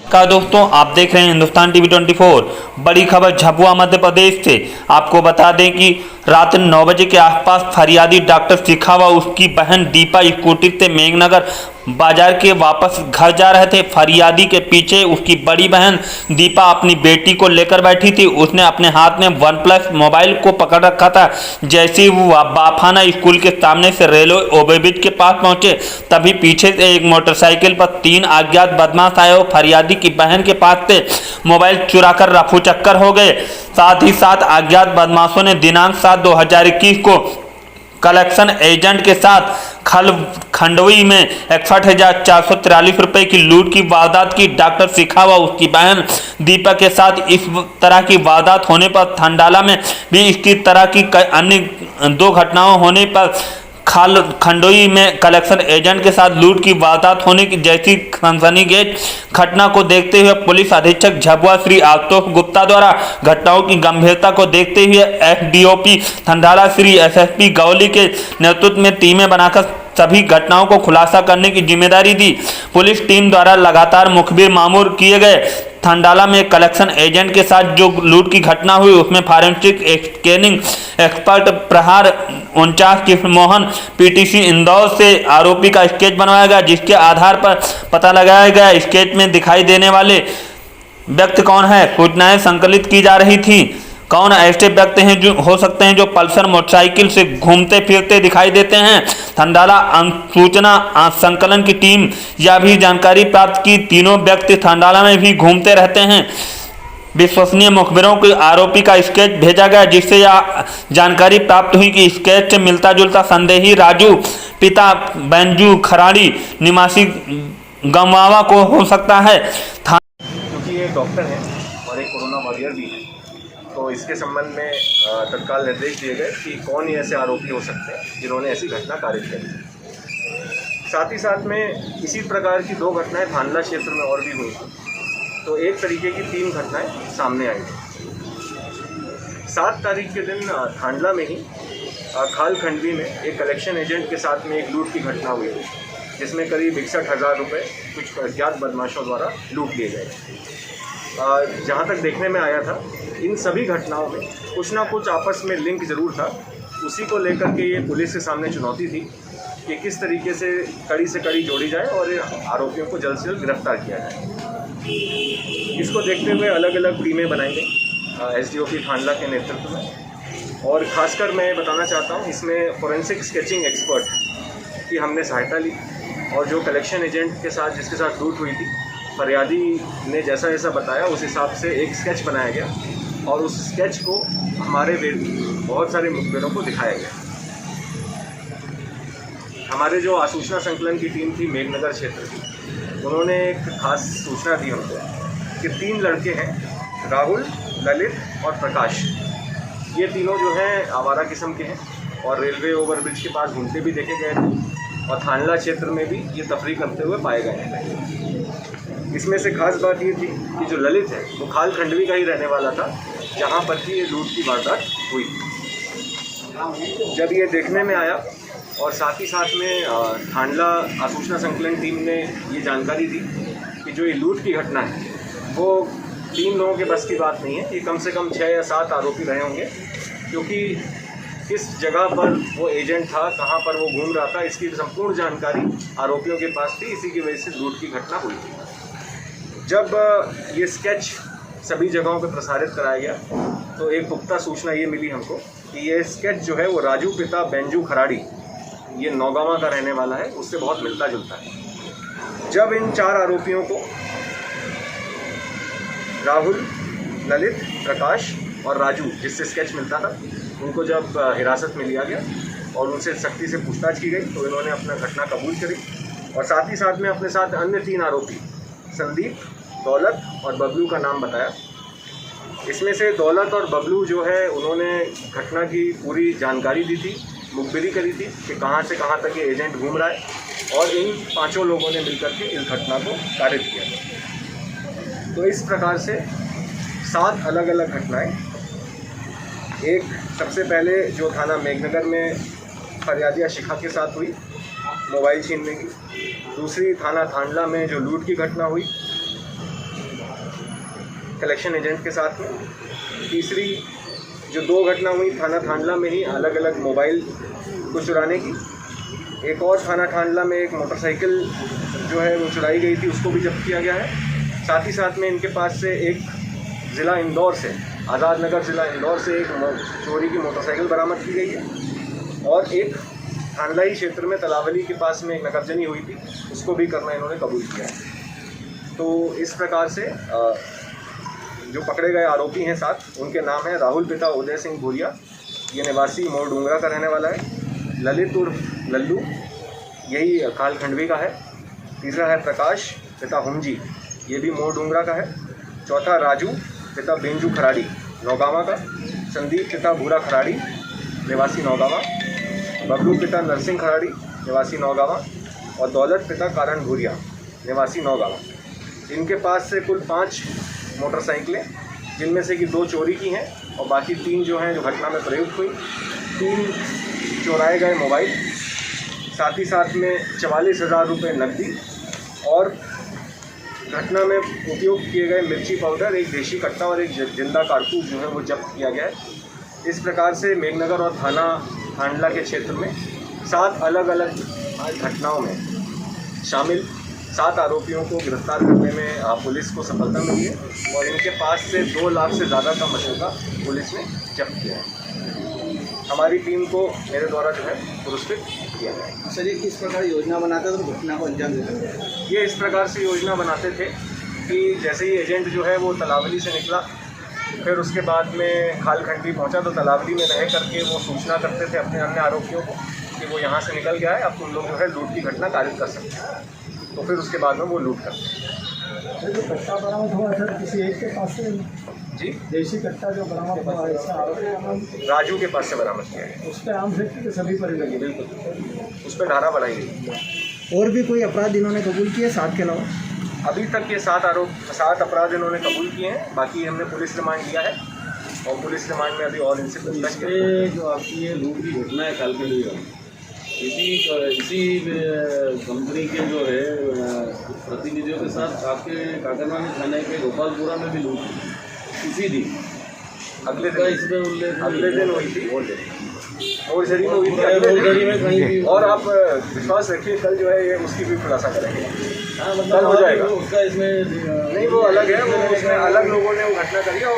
का दोस्तों, आप देख रहे हैं हिंदुस्तान टीवी 24। बड़ी खबर झाबुआ मध्य प्रदेश से। आपको बता दें कि रात 9 बजे के आसपास फरियादी डॉक्टर शिखा व उसकी बहन दीपा स्कूटी से मेघनगर बाजार के वापस घर जा रहे थे। फरियादी के पीछे उसकी बड़ी बहन दीपा अपनी बेटी को लेकर बैठी थी। उसने अपने हाथ में OnePlus मोबाइल को पकड़ रखा था। जैसे ही वो बाफाना स्कूल के सामने से रेलवे ओवरब्रिज के पास पहुंचे, तभी पीछे से एक मोटरसाइकिल पर 3 अज्ञात बदमाश आए और फरियादी की बहन के पास से मोबाइल चुराकर रफू चक्कर हो गए। साथ ही साथ अज्ञात बदमाशों ने दिनांक 7/2021 को कलेक्शन एजेंट के साथ खंडवी में 61,443 रुपए की लूट की वारदात की। डॉक्टर शिखा व उसकी बहन दीपा के साथ इस तरह की वारदात होने पर थंडाला में भी इसी तरह की अन्य 2 घटनाओं होने पर खंडोई में कलेक्शन एजेंट के साथ लूट की वारदात होने की जैसी सनसनीखेज घटना को देखते हुए पुलिस अधीक्षक झाबुआ श्री आशुतोष गुप्ता द्वारा घटनाओं की गंभीरता को देखते हुए एसडीओपी थंडाला श्री एसएसपी गौली के नेतृत्व में टीमें बनाकर सभी घटनाओं को खुलासा करने की जिम्मेदारी दी। पुलिस टीम द्वारा लगातार मुखबिर मामूर किए गए। थंडाला में कलेक्शन एजेंट के साथ जो लूट की घटना हुई उसमें फॉरेंसिक स्कैनिंग एक्सपर्ट प्रहार 49 कृष्णमोहन पीटीसी इंदौर से आरोपी का स्केच बनवाया गया, जिसके आधार पर पता लगाया गया स्केच में दिखाई देने वाले व्यक्ति कौन है। सूचनाएं संकलित की जा रही थी। कौन ऐसे व्यक्ति हैं जो हो सकते हैं जो पल्सर मोटरसाइकिल से घूमते फिरते दिखाई देते हैं। थंडाला सूचना संकलन की टीम यह भी जानकारी प्राप्त की तीनों व्यक्ति थंडाला में भी घूमते रहते हैं। विश्वसनीय मुखबिरों को आरोपी का स्केच भेजा गया, जिससे यह जानकारी प्राप्त हुई कि स्केच से मिलता जुलता संदेही राजू पिता बेंजू खराड़ी निवासी गमवावा को हो सकता है। क्योंकि ये डॉक्टर हैं और एक कोरोना वॉरियर भी है, तो इसके संबंध में तत्काल निर्देश दिए गए कि कौन ही ऐसे आरोपी हो सकते हैं जिन्होंने ऐसी घटना कारित करी। साथ ही साथ में इसी प्रकार की 2 घटनाएं थांडला क्षेत्र में और भी हुई, तो एक तरीके की 3 घटनाएं सामने आई। 7 तारीख के दिन थांडला में ही खाल खंडवी में एक कलेक्शन एजेंट के साथ में एक लूट की घटना हुई, जिसमें करीब 61,000 रुपये कुछ अज्ञात बदमाशों द्वारा लूट लिए गए। जहाँ तक देखने में आया था, इन सभी घटनाओं में कुछ ना कुछ आपस में लिंक ज़रूर था। उसी को लेकर के ये पुलिस के सामने चुनौती थी कि किस तरीके से कड़ी से कड़ी जोड़ी जाए और आरोपियों को जल्द से जल्द गिरफ्तार किया जाए। इसको देखते हुए अलग अलग टीमें बनाई गई एसडीओपी थांडला के नेतृत्व में, और ख़ासकर मैं बताना चाहता हूँ इसमें फॉरेंसिक स्केचिंग एक्सपर्ट की हमने सहायता ली, और जो कलेक्शन एजेंट के साथ जिसके साथ लूट हुई थी, फरियादी ने जैसा जैसा बताया उस हिसाब से एक स्केच बनाया गया, और उस स्केच को हमारे बहुत सारे मुखबिरों को दिखाया गया। हमारे जो आसूचना संकलन की टीम थी मेघनगर क्षेत्र की, उन्होंने एक खास सूचना दी हमको कि 3 लड़के हैं, राहुल, ललित और प्रकाश। ये तीनों जो हैं आवारा किस्म के हैं और रेलवे ओवरब्रिज के पास घूमते भी देखे गए थे, और थांडला क्षेत्र में भी ये तफरी करते हुए पाए गए हैं। इसमें से खास बात ये थी कि जो ललित है वो खाल खंडवी का ही रहने वाला था, जहाँ पर कि ये लूट की वारदात हुई। जब ये देखने में आया और साथ ही साथ में थांडला आसूचना संकलन टीम ने ये जानकारी दी कि जो ये लूट की घटना है वो 3 लोगों के बस की बात नहीं है, ये कम से कम 6 या 7 आरोपी रहे होंगे, क्योंकि किस जगह पर वो एजेंट था, कहाँ पर वो घूम रहा था, इसकी संपूर्ण जानकारी आरोपियों के पास थी। इसी की वजह से लूट की घटना हुई थी। जब ये स्केच सभी जगहों पर प्रसारित कराया गया, तो एक पुख्ता सूचना ये मिली हमको कि ये स्केच जो है वो राजू पिता बेंजू खराड़ी, ये नौगावा का रहने वाला है, उससे बहुत मिलता जुलता है। जब इन 4 आरोपियों को राहुल, ललित, प्रकाश और राजू, जिससे स्केच मिलता था, उनको जब हिरासत में लिया गया और उनसे सख्ती से पूछताछ की गई, तो इन्होंने अपना घटना कबूल करी, और साथ ही साथ में अपने साथ अन्य 3 आरोपी संदीप, दौलत और बबलू का नाम बताया। इसमें से दौलत और बबलू जो है उन्होंने घटना की पूरी जानकारी दी थी, मुखबिरी करी थी कि कहाँ से कहाँ तक ये एजेंट घूम रहा है, और इन 5 लोगों ने मिलकर के इस घटना को कारित किया। तो इस प्रकार से 7 अलग अलग घटनाएं। एक सबसे पहले जो थाना मेघनगर में फरियादिया शिखा के साथ हुई मोबाइल छीनने की, दूसरी थाना थांडला में जो लूट की घटना हुई, कलेक्शन एजेंट के साथ में। तीसरी जो 2 घटना हुई थाना थांडला में ही अलग अलग मोबाइल को चुराने की। एक और थाना थांडला में एक मोटरसाइकिल जो है वो चुराई गई थी, उसको भी जब्त किया गया है। साथ ही साथ में इनके पास से एक ज़िला इंदौर से, आज़ाद नगर ज़िला इंदौर से एक चोरी की मोटरसाइकिल बरामद की गई है। और एक थांडलाई क्षेत्र में तलावली के पास में एक नकबजनी हुई थी, उसको भी करना इन्होंने कबूल किया है। तो इस प्रकार से जो पकड़े गए आरोपी हैं 7, उनके नाम हैं राहुल पिता उदय सिंह भूरिया, ये निवासी मोड़ डूंगरा का रहने वाला है। ललित उर्फ लल्लू, यही काल खंडवी का है। तीसरा है प्रकाश पिता हुमजी, ये भी मोड़ डूंगरा का है। चौथा राजू पिता बेंजू खराड़ी, नौगावा का। संदीप पिता भूरा खराड़ी, निवासी नौगावा। बबलू पिता नरसिंह खराड़ी, निवासी नौगावा। और दौलत पिता कारण भूरिया, निवासी नौगावा। इनके पास से कुल 5 मोटरसाइकिलें, जिनमें से कि 2 चोरी की हैं और बाकी 3 जो हैं जो घटना में प्रयुक्त हुई। 3 चुराए गए मोबाइल, साथ ही साथ में 44,000 रुपये नकदी और घटना में उपयोग किए गए मिर्ची पाउडर, एक देशी कट्टा और एक जिंदा कारतूस जो है वो जब्त किया गया है। इस प्रकार से मेघनगर और थाना थांडला के क्षेत्र में 7 अलग अलग घटनाओं में शामिल 7 आरोपियों को गिरफ्तार करने में पुलिस को सफलता मिली है और इनके पास से 2 लाख से ज़्यादा का मशरूका पुलिस ने जब्त किया है। हमारी टीम को मेरे द्वारा जो है पुरस्कृत किया गया। सर, ये किस प्रकार योजना बनाते थे तो घटना को अंजाम देते थे? ये इस प्रकार से योजना बनाते थे कि जैसे ही एजेंट जो है वो तलावली से निकला, फिर उसके बाद में खालखंडी पहुंचा, तो तलावली में रह करके वो सूचना करते थे अपने अन्य आरोपियों को कि वो यहाँ से निकल गया है, अब तुम लोग जो है लूट की घटना कारित कर सकते हैं। तो फिर उसके बाद में वो लूट करते हैं। जो कट्टा बरामद हुआ सर, किसी एक के पास से जी, देशी कट्टा जो बरामद हुआ है, इसका आरोपी राजू के पास से बरामद किया है। उस पर आम से कि सभी पर लगी? बिल्कुल, उस पर धारा बढ़ाई गई। और भी कोई अपराध इन्होंने कबूल किए 7 के अलावा? अभी तक ये 7 अपराध इन्होंने कबूल किए हैं। बाकी हमने पुलिस रिमांड लिया है और पुलिस रिमांड में अभी और इनसे पूछताछ की है। जो आपकी ये लूट की घटना है खालखंडी में, इसी कंपनी के जो है प्रतिनिधियों के साथ आपके काकरवानी थाने के गोपालपुरा में भी लूट हुई इसी दिन। अगले इसमें उल्लेख दिन हुई थी, और जरी में हुई थी मोरजरी में कहीं भी। और आप विश्वास रखिए कल जो है ये उसकी भी खुलासा करेंगे। हाँ, कल हो जाएगा। उसका इसमें नहीं, वो अलग है, वो उसमें अलग लोगों ने वो घटना करी है।